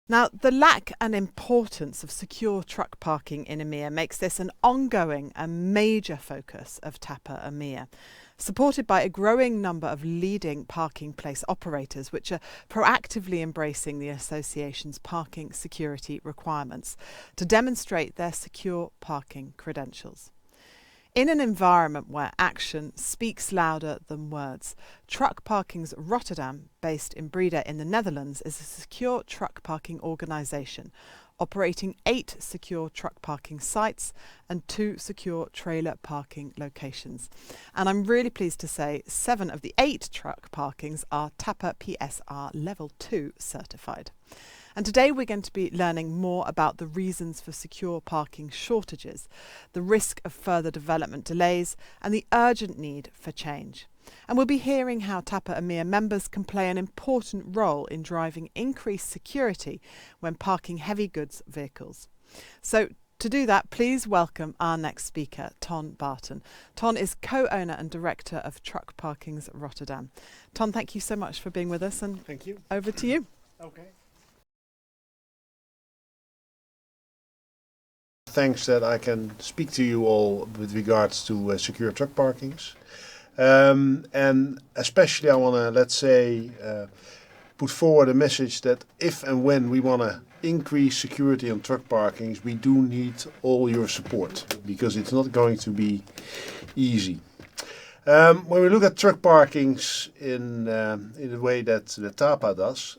Now, the lack and importance of secure truck parking in EMEA makes this an ongoing and major focus of TAPA EMEA, supported by a growing number of leading parking place operators which are proactively embracing the association's parking security requirements to demonstrate their secure parking credentials. In an environment where action speaks louder than words, Truckparkings Rotterdam, based in Breda in the Netherlands, is a secure truck parking organisation operating 8 secure truck parking sites and 2 secure trailer parking locations. And I'm really pleased to say 7 of the 8 truck parkings are TAPA PSR Level 2 certified. And today we're going to be learning more about the reasons for secure parking shortages, the risk of further development delays, and the urgent need for change. And we'll be hearing how TAPA EMEA members can play an important role in driving increased security when parking heavy goods vehicles. So to do that, please welcome our next speaker, Ton Barten. Ton is co-owner and director of Truckparkings Rotterdam. Ton, thank you so much for being with us, and thank you. Over to you. Okay. Thanks that I can speak to you all with regards to secure truck parkings. And especially I want to, put forward a message that if and when we want to increase security on truck parkings, we do need all your support, because it's not going to be easy. When we look at truck parkings in the way that the TAPA does,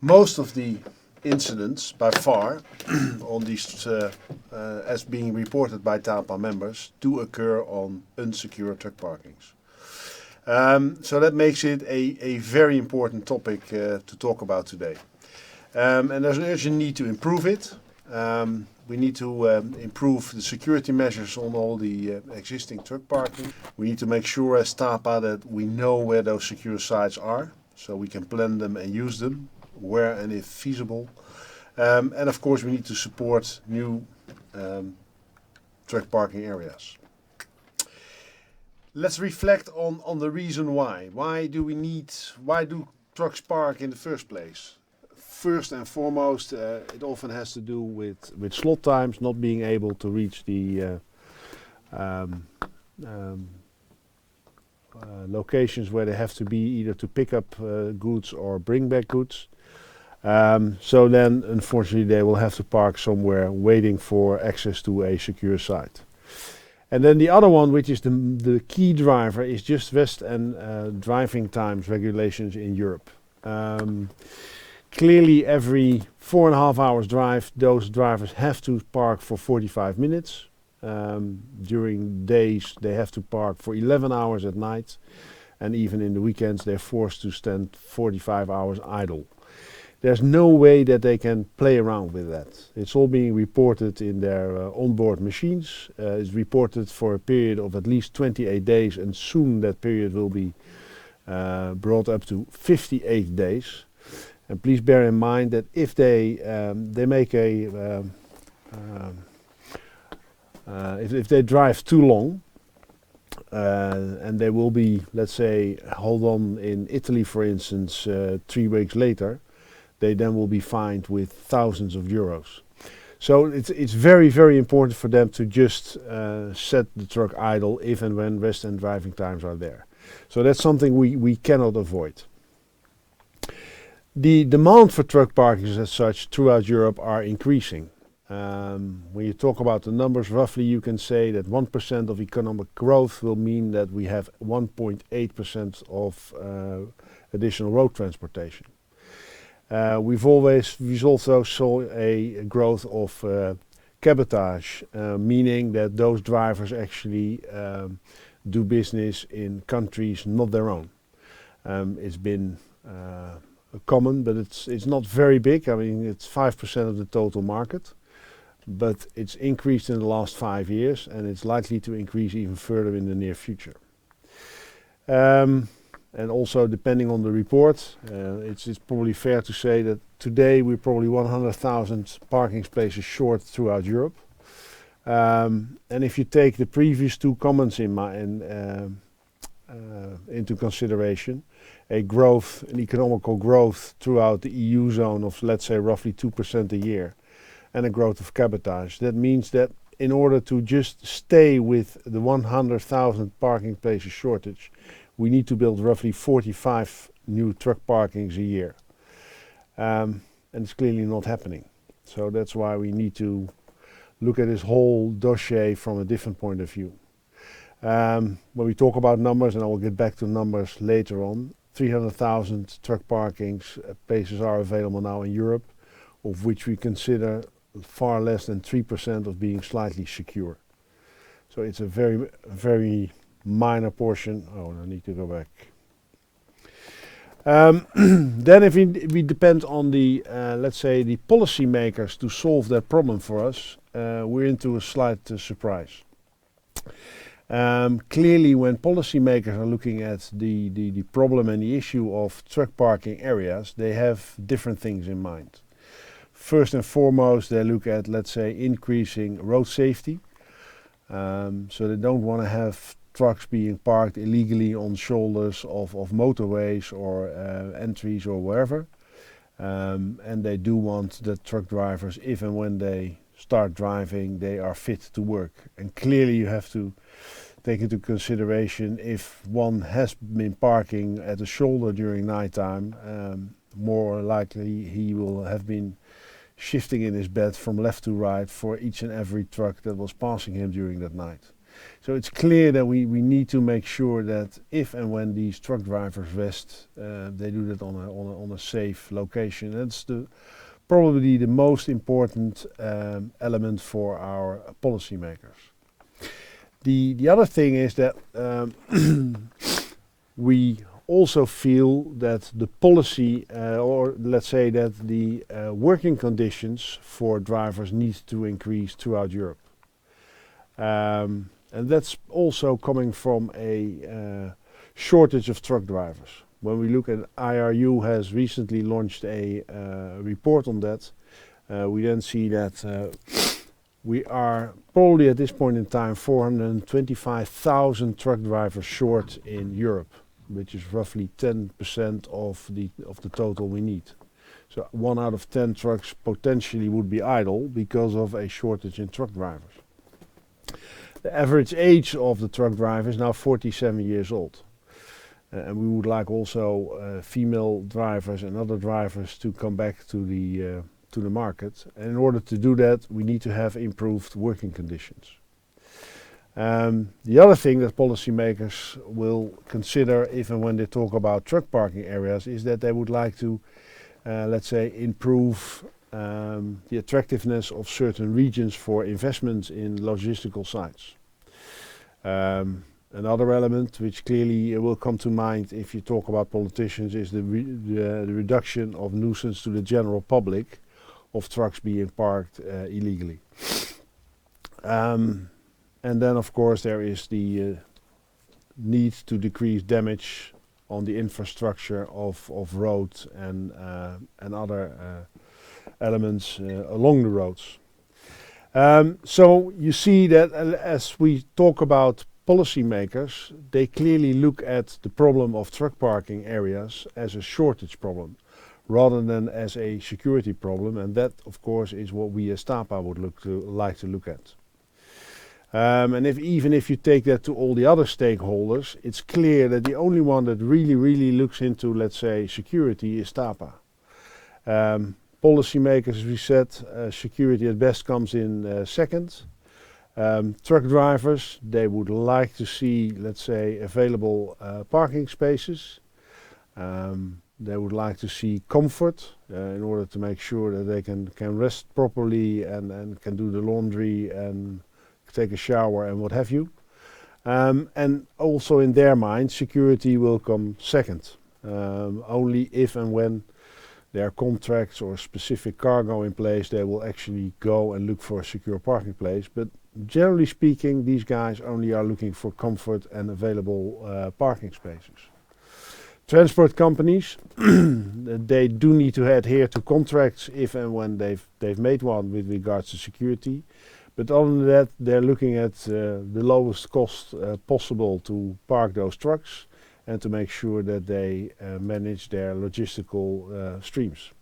most of the incidents by far on these as being reported by TAPA members do occur on unsecured truck parkings. So that makes it a very important topic to talk about today. And there's an urgent need to improve it. We need to improve the security measures on all the existing truck parking. We need to make sure as TAPA that we know where those secure sites are, so we can plan them and use them where and if feasible. And of course we need to support new truck parking areas. Let's reflect on the reason why. Why do trucks park in the first place? First and foremost, it often has to do with slot times, not being able to reach the locations where they have to be, either to pick up goods or bring back goods. So then, unfortunately, they will have to park somewhere waiting for access to a secure site. And then the other one, which is the key driver, is just rest and driving times regulations in Europe. Clearly, every 4.5 hours drive, those drivers have to park for 45 minutes. During days, they have to park for 11 hours at night. And even in the weekends, they're forced to stand 45 hours idle. There's no way that they can play around with that. It's all being reported in their onboard machines. It's reported for a period of at least 28 days, and soon that period will be brought up to 58 days. And please bear in mind that if they make if they drive too long, and they will be, let's say, hold on in Italy, for instance, 3 weeks later, they then will be fined with thousands of euros. So it's very, very important for them to just set the truck idle if and when rest and driving times are there. So that's something we cannot avoid. The demand for truck parkings as such throughout Europe are increasing. When you talk about the numbers, roughly you can say that 1% of economic growth will mean that we have 1.8% of additional road transportation. We've also saw a growth of cabotage, meaning that those drivers actually do business in countries not their own. It's been common, but it's not very big. I mean, it's 5% of the total market, but it's increased in the last 5 years, and it's likely to increase even further in the near future. And also, depending on the report, it's probably fair to say that today we're probably 100,000 parking spaces short throughout Europe. And if you take the previous two comments into consideration, an economical growth throughout the EU zone of, let's say, roughly 2% a year, and a growth of cabotage. That means that in order to just stay with the 100,000 parking places shortage, we need to build roughly 45 new truck parkings a year. And it's clearly not happening. So that's why we need to look at this whole dossier from a different point of view. When we talk about numbers, and I will get back to numbers later on, 300,000 truck parkings places are available now in Europe, of which we consider far less than 3% of being slightly secure. So it's a very, very minor portion. Oh, I need to go back. Then if we depend on the, let's say, the policy makers to solve that problem for us, we're into a slight surprise. Clearly, when policymakers are looking at the problem and the issue of truck parking areas, they have different things in mind. First and foremost, they look at, let's say, increasing road safety. So they don't want to have trucks being parked illegally on shoulders of motorways or entries or wherever. And they do want that truck drivers, if and when they start driving, they are fit to work. And clearly you have to take into consideration if one has been parking at a shoulder during nighttime, more likely he will have been shifting in his bed from left to right for each and every truck that was passing him during that night. So it's clear that we need to make sure that if and when these truck drivers rest, they do that on a safe location. That's probably the most important element for our policymakers. The other thing is that we also feel that the policy, or let's say that the working conditions for drivers need to increase throughout Europe. And that's also coming from a shortage of truck drivers. When we look at IRU has recently launched a report on that, we then see that we are probably at this point in time 425,000 truck drivers short in Europe, which is roughly 10% of the total we need. So 1 out of 10 trucks potentially would be idle because of a shortage in truck drivers. The average age of the truck driver is now 47 years old. And we would like also female drivers and other drivers to come back to the market. And in order to do that, we need to have improved working conditions. The other thing that policymakers will consider if and when they talk about truck parking areas is that they would like to, let's say, improve the attractiveness of certain regions for investments in logistical sites. Another element which clearly will come to mind if you talk about politicians is the reduction of nuisance to the general public of trucks being parked illegally. And then of course there is the need to decrease damage on the infrastructure of roads and other elements along the roads. So you see that as we talk about policymakers, they clearly look at the problem of truck parking areas as a shortage problem rather than as a security problem, and that of course is what we as TAPA would like to look at. And even if you take that to all the other stakeholders, it's clear that the only one that really looks into, let's say, security is TAPA. Policymakers, as we said, security at best comes in second. Truck drivers, they would like to see, let's say, available parking spaces. They would like to see comfort in order to make sure that they can rest properly and can do the laundry and take a shower and what have you. And also in their mind, security will come second. Only if and when there are contracts or specific cargo in place, they will actually go and look for a secure parking place. But generally speaking, these guys only are looking for comfort and available parking spaces. Transport companies, they do need to adhere to contracts if and when they've made one with regards to security. But other than that, they're looking at the lowest cost possible to park those trucks and to make sure that they manage their logistical streams.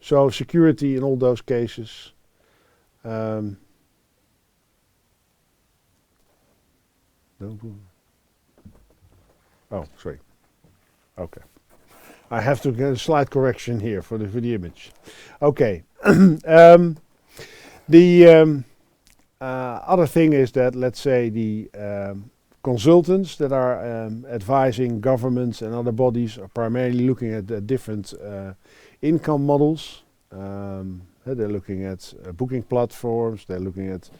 So security in all those cases. Oh, sorry. Okay. I have to get a slight correction here for the image. Okay. The other thing is that, let's say, the consultants that are advising governments and other bodies are primarily looking at different income models. They're looking at booking platforms, they're looking at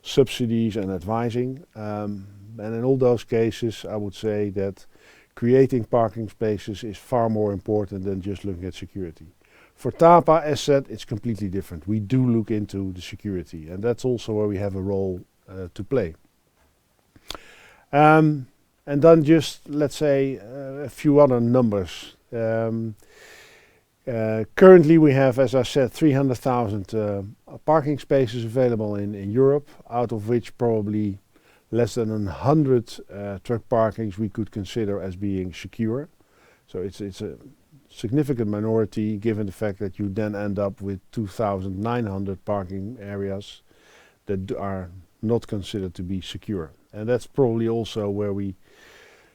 subsidies and advising. And in all those cases, I would say that creating parking spaces is far more important than just looking at security. For TAPA, as said, it's completely different. We do look into the security, and that's also where we have a role to play. And then just, let's say, a few other numbers. Currently we have, as I said, 300,000 parking spaces available in Europe, out of which probably less than 100 truck parkings we could consider as being secure. So it's a significant minority, given the fact that you then end up with 2,900 parking areas that are not considered to be secure. And that's probably also where we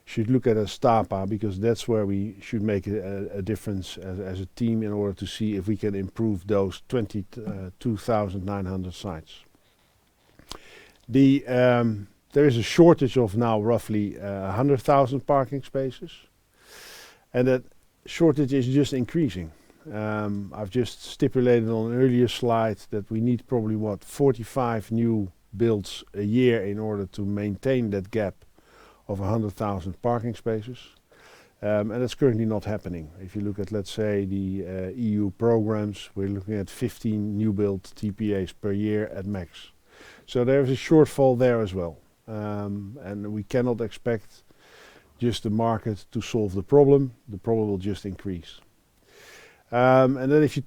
should look at as TAPA, because that's where we should make a difference as a team in order to see if we can improve those 22,900 sites. There is a shortage of now roughly 100,000 parking spaces, and that shortage is just increasing. I've just stipulated on an earlier slide that we need probably 45 new builds a year in order to maintain that gap of 100,000 parking spaces, and that's currently not happening. If you look at, let's say, the EU programs, we're looking at 15 new build TPAs per year at max. So there is a shortfall there as well, and we cannot expect just the market to solve the problem. The problem will just increase. And then if you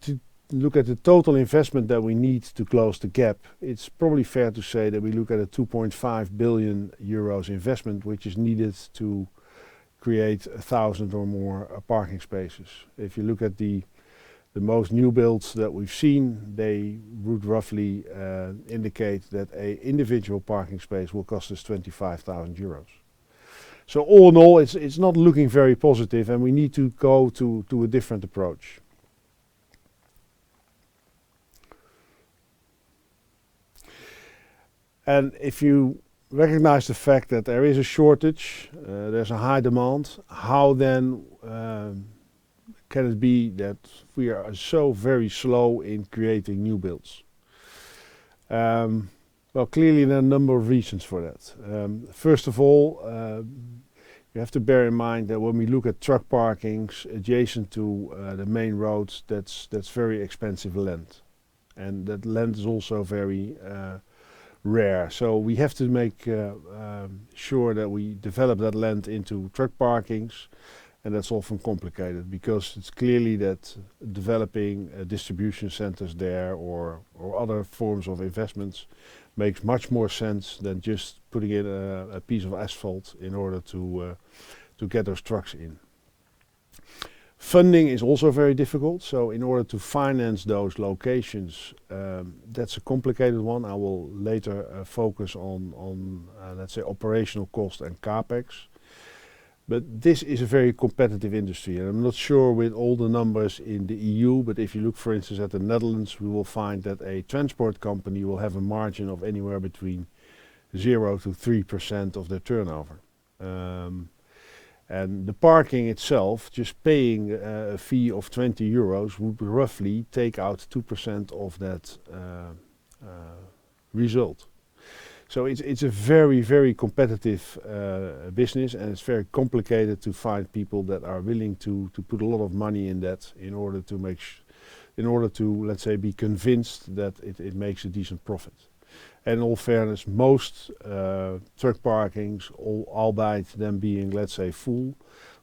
look at the total investment that we need to close the gap, it's probably fair to say that we look at a 2.5 billion euros investment, which is needed to create 1,000 or more parking spaces. If you look at the most new builds that we've seen, they would roughly indicate that an individual parking space will cost us 25,000 euros. So all in all, it's not looking very positive, and we need to go to a different approach. And if you recognize the fact that there is a shortage, there's a high demand, how then can it be that we are so very slow in creating new builds? Well, clearly there are a number of reasons for that. First of all, you have to bear in mind that when we look at truck parkings adjacent to the main roads, that's very expensive land, and that land is also very rare. So we have to make sure that we develop that land into truck parkings, and that's often complicated because it's clearly that developing distribution centers there or other forms of investments makes much more sense than just putting in a piece of asphalt in order to get those trucks in. Funding is also very difficult, so in order to finance those locations, that's a complicated one. I will later focus on let's say, operational cost and capex. But this is a very competitive industry, and I'm not sure with all the numbers in the EU, but if you look, for instance, at the Netherlands, we will find that a transport company will have a margin of anywhere between 0 to 3% of their turnover. And the parking itself, just paying a fee of 20 euros would roughly take out 2% of that result. So it's a very, very competitive business, and it's very complicated to find people that are willing to put a lot of money in that in order to let's say, be convinced that it makes a decent profit. And in all fairness, most truck parkings, albeit them being, let's say, full,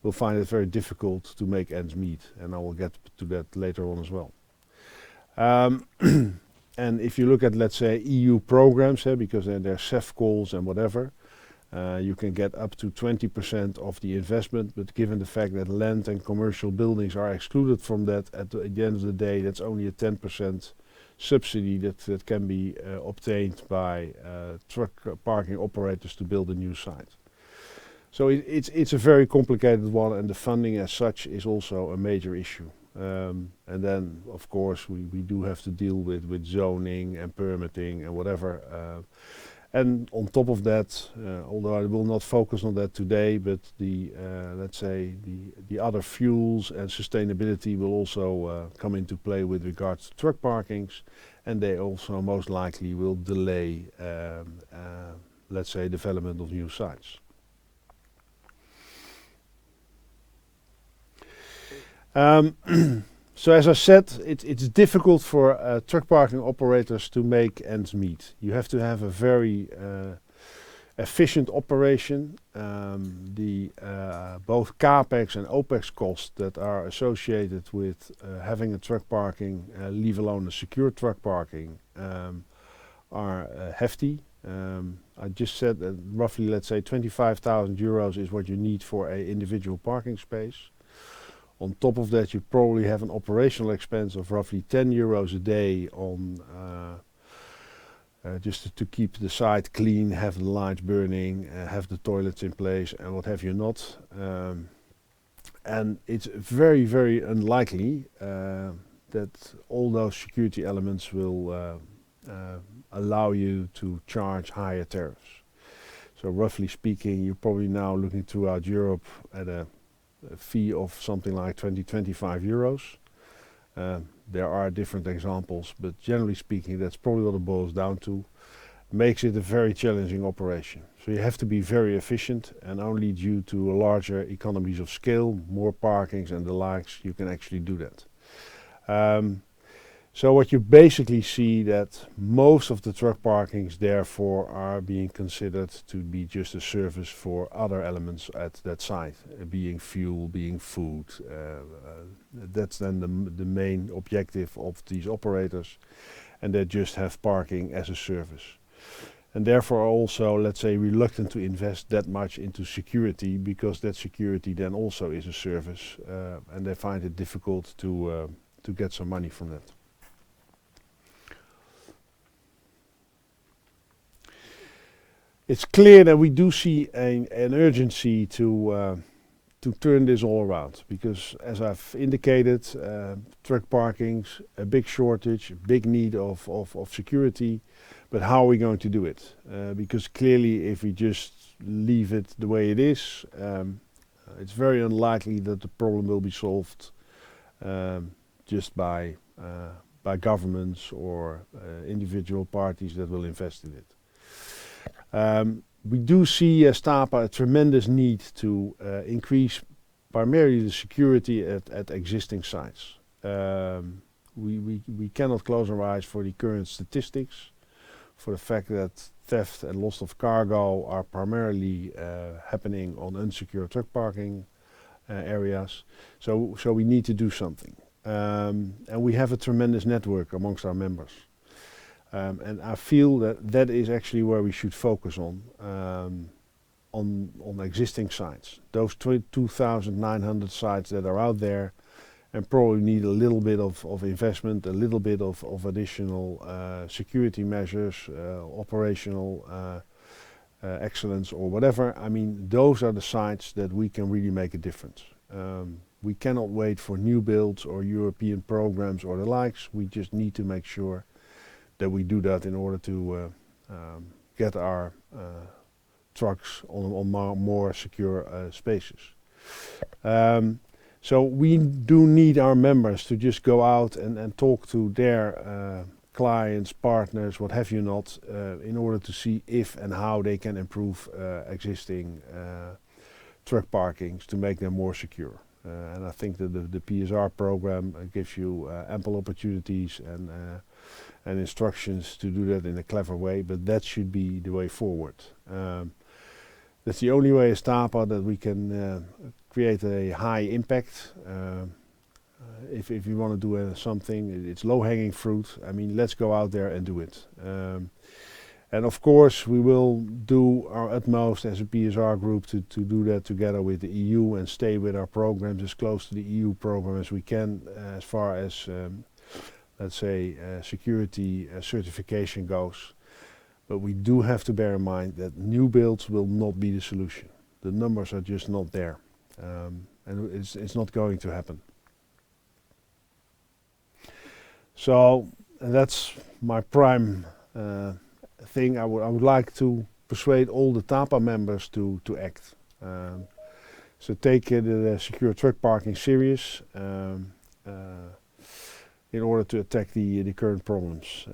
will find it very difficult to make ends meet, and I will get to that later on as well. And if you look at, let's say, EU programs, because there are CEF calls and whatever, You can get up to 20% of the investment, but given the fact that land and commercial buildings are excluded from that, at the end of the day, that's only a 10% subsidy that can be obtained by truck parking operators to build a new site. So it's a very complicated one, and the funding as such is also a major issue. And then, of course, we do have to deal with zoning and permitting and whatever. And on top of that, although I will not focus on that today, but let's say the other fuels and sustainability will also come into play with regards to truck parkings, and they also most likely will delay, let's say, development of new sites. So as I said, it's difficult for truck parking operators to make ends meet. You have to have a very efficient operation. Both capex and opex costs that are associated with having a truck parking, leave alone a secure truck parking, are hefty. I just said that roughly, let's say, 25,000 euros is what you need for an individual parking space. On top of that, you probably have an operational expense of roughly 10 euros a day on just to keep the site clean, have the lights burning, have the toilets in place, and what have you not. And it's very, very unlikely that all those security elements will allow you to charge higher tariffs. So roughly speaking, you're probably now looking throughout Europe at a fee of something like 20-25 euros. There are different examples, but generally speaking, that's probably what it boils down to. Makes it a very challenging operation. So you have to be very efficient, and only due to larger economies of scale, more parkings and the likes, you can actually do that. So what you basically see that most of the truck parkings therefore are being considered to be just a service for other elements at that site, being fuel, being food. That's then the main objective of these operators, and they just have parking as a service. And therefore also, let's say, reluctant to invest that much into security, because that security then also is a service, and they find it difficult to get some money from that. It's clear that we do see an urgency to turn this all around, because as I've indicated, truck parkings, a big shortage, a big need of security, but how are we going to do it? Because clearly if we just leave it the way it is, it's very unlikely that the problem will be solved just by governments or individual parties that will invest in it. We do see as TAPA a tremendous need to increase primarily the security at existing sites. We cannot close our eyes for the current statistics, for the fact that theft and loss of cargo are primarily happening on unsecured truck parking areas. So we need to do something. And we have a tremendous network amongst our members. And I feel that is actually where we should focus on existing sites. Those 2,900 sites that are out there and probably need a little bit of investment, a little bit of additional security measures, operational excellence or whatever. I mean, those are the sites that we can really make a difference. We cannot wait for new builds or European programs or the likes. We just need to make sure that we do that in order to get our trucks on more secure spaces. So we do need our members to just go out and talk to their clients, partners, what have you not, in order to see if and how they can improve existing truck parkings to make them more secure. And I think that the PSR program gives you ample opportunities and instructions to do that in a clever way, but that should be the way forward. That's the only way as TAPA that we can create a high impact. If you want to do something, it's low-hanging fruit. I mean, let's go out there and do it. And of course, we will do our utmost as a PSR group to do that together with the EU and stay with our programs as close to the EU program as we can, as far as, let's say, security certification goes. But we do have to bear in mind that new builds will not be the solution. The numbers are just not there, and it's not going to happen. So that's my prime thing. I would like to persuade all the TAPA members to act. So take the secure truck parking serious in order to attack the current problems.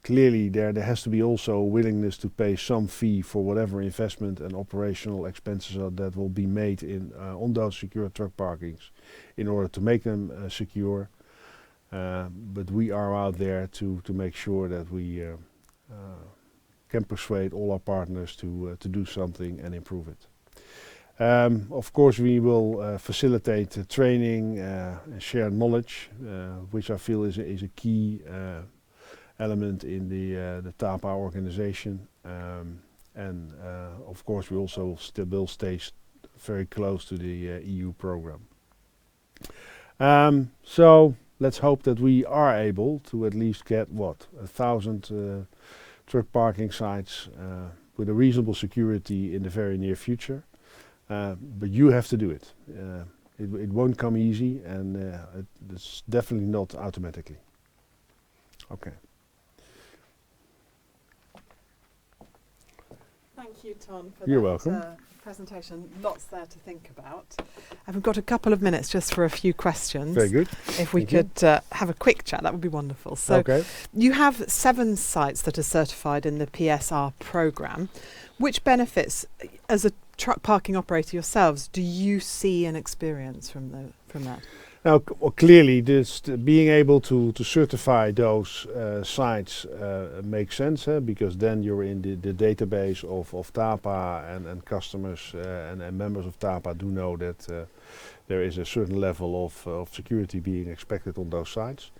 Clearly there has to be also a willingness to pay some fee for whatever investment and operational expenses that will be made on those secure truck parkings in order to make them secure. But we are out there to make sure that we can persuade all our partners to do something and improve it. Of course, we will facilitate training and share knowledge, which I feel is a key element in the TAPA organization. And of course, we also will stay very close to the EU program. So let's hope that we are able to at least get 1,000 truck parking sites with a reasonable security in the very near future. But you have to do it. It won't come easy, and it's definitely not automatically. Okay. Thank you, Ton, for You're that welcome. presentation. Lots there to think about. And we've got a couple of minutes just for a few questions. Very good. If we Thank could have a quick chat, that would be wonderful. So Okay. you have 7 sites that are certified in the PSR program. Which benefits, as a truck parking operator yourselves, do you see and experience from that? Now, clearly, being able to certify those sites makes sense, because then you're in the database of TAPA, and customers and members of TAPA do know that there is a certain level of security being expected on those sites.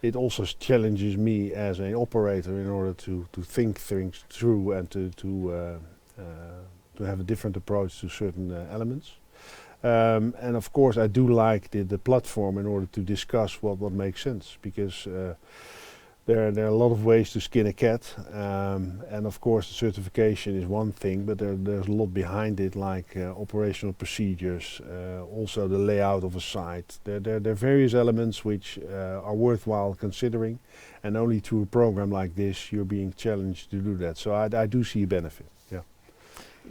It also challenges me as an operator in order to think things through and to have a different approach to certain elements. And of course, I do like the platform in order to discuss what makes sense, because there are a lot of ways to skin a cat, and of course the certification is one thing, but there's a lot behind it, like operational procedures, also the layout of a site. There are various elements which are worthwhile considering, and only through a program like this you're being challenged to do that. So I do see a benefit. Yeah.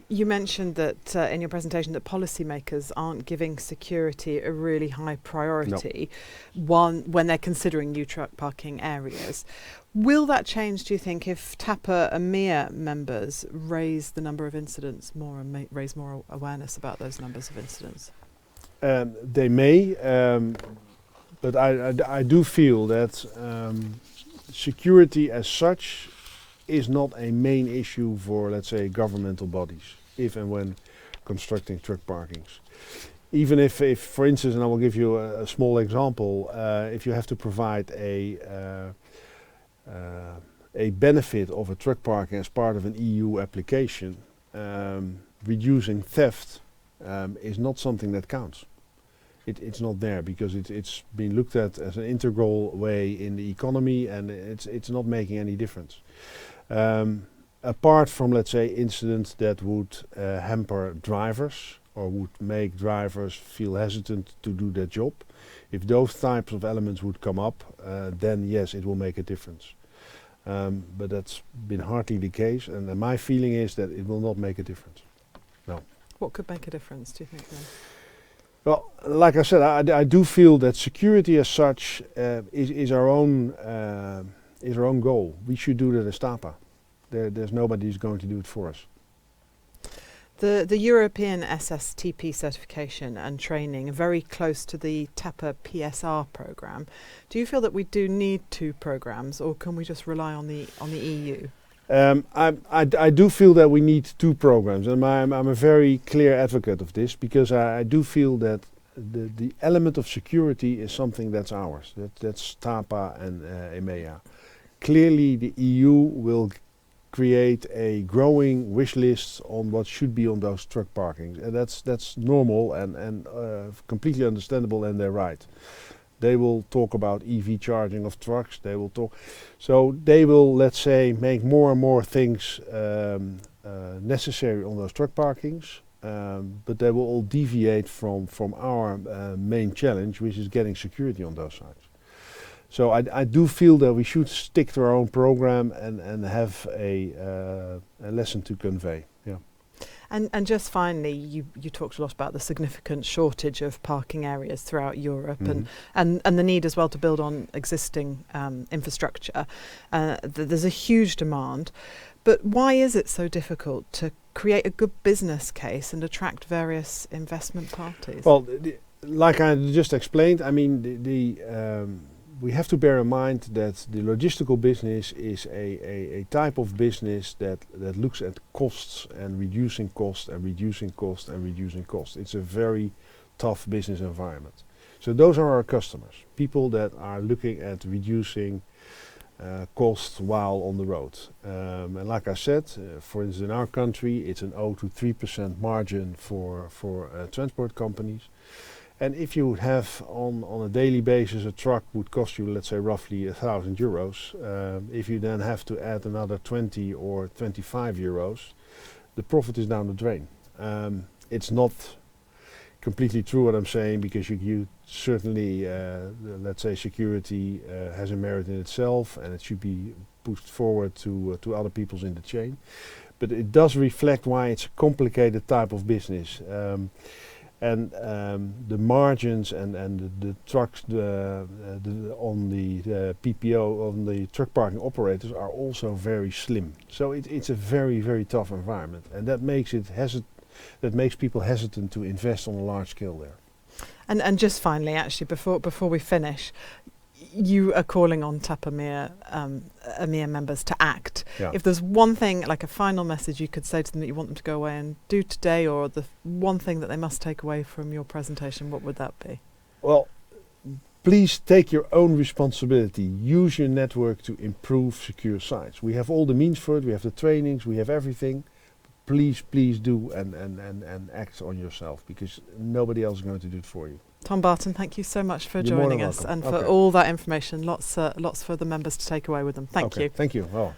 You mentioned that in your presentation that policymakers aren't giving security a really high priority when they're considering new truck parking areas. Will that change, do you think, if TAPA EMEA members raise the number of incidents more and raise more awareness about those numbers of incidents? They may, but I do feel that security as such is not a main issue for, let's say, governmental bodies, if and when constructing truck parkings. Even if for instance, and I will give you a small example, if you have to provide a benefit of a truck parking as part of an EU application, reducing theft is not something that counts. It's not there because it's been looked at as an integral way in the economy, and it's not making any difference. Apart from, let's say, incidents that would hamper drivers or would make drivers feel hesitant to do their job, if those types of elements would come up, then yes, it will make a difference. But that's been hardly the case, and my feeling is that it will not make a difference. No. What could make a difference, do you think, then? Well, like I said, I do feel that security as such is our own goal. We should do that as TAPA. There's nobody who's going to do it for us. The European SSTP certification and training are very close to the TAPA PSR program. Do you feel that we do need 2 programs, or can we just rely on the EU? I do feel that we need 2 programs, and I'm a very clear advocate of this, because I do feel that the element of security is something that's ours. That's TAPA and EMEA. Clearly, the EU will create a growing wish list on what should be on those truck parkings, and that's normal and completely understandable, and they're right. They will talk about EV charging of trucks. They will, let's say, make more and more things necessary on those truck parkings, but they will all deviate from our main challenge, which is getting security on those sites. So I do feel that we should stick to our own program and have a lesson to convey. Yeah. And just finally, you talked a lot about the significant shortage of parking areas throughout Europe, and the need as well to build on existing infrastructure. There's a huge demand, but why is it so difficult to create a good business case and attract various investment parties? Well, like I just explained, I mean, we have to bear in mind that the logistical business is a type of business that looks at costs and reducing cost and reducing cost and reducing cost. It's a very tough business environment. So those are our customers, people that are looking at reducing cost while on the road. And like I said, for instance, in our country, it's an 0 to 3% margin for transport companies. And if you have on a daily basis a truck would cost you, let's say, roughly €1,000, if you then have to add another 20 or 25 euros, the profit is down the drain. It's not completely true what I'm saying, because you certainly, let's say, security has a merit in itself, and it should be pushed forward to other people's in the chain. But it does reflect why it's a complicated type of business. And the margins and the trucks on the PPO, on the truck parking operators, are also very slim. So it's a very, very tough environment, and that makes people hesitant to invest on a large scale there. And just finally, actually, before we finish, you are calling on TAPA EMEA members to act. Yeah. If there's one thing, like a final message you could say to them that you want them to go away and do today, or the one thing that they must take away from your presentation, what would that be? Well, please take your own responsibility. Use your network to improve secure sites. We have all the means for it. We have the trainings. We have everything. Please do and act on yourself, because nobody else is going to do it for you. Tom Barten, thank you so much for You're more joining than us welcome. and for all that information. Lots for the members to take away with them. Thank you. Thank you. Oh.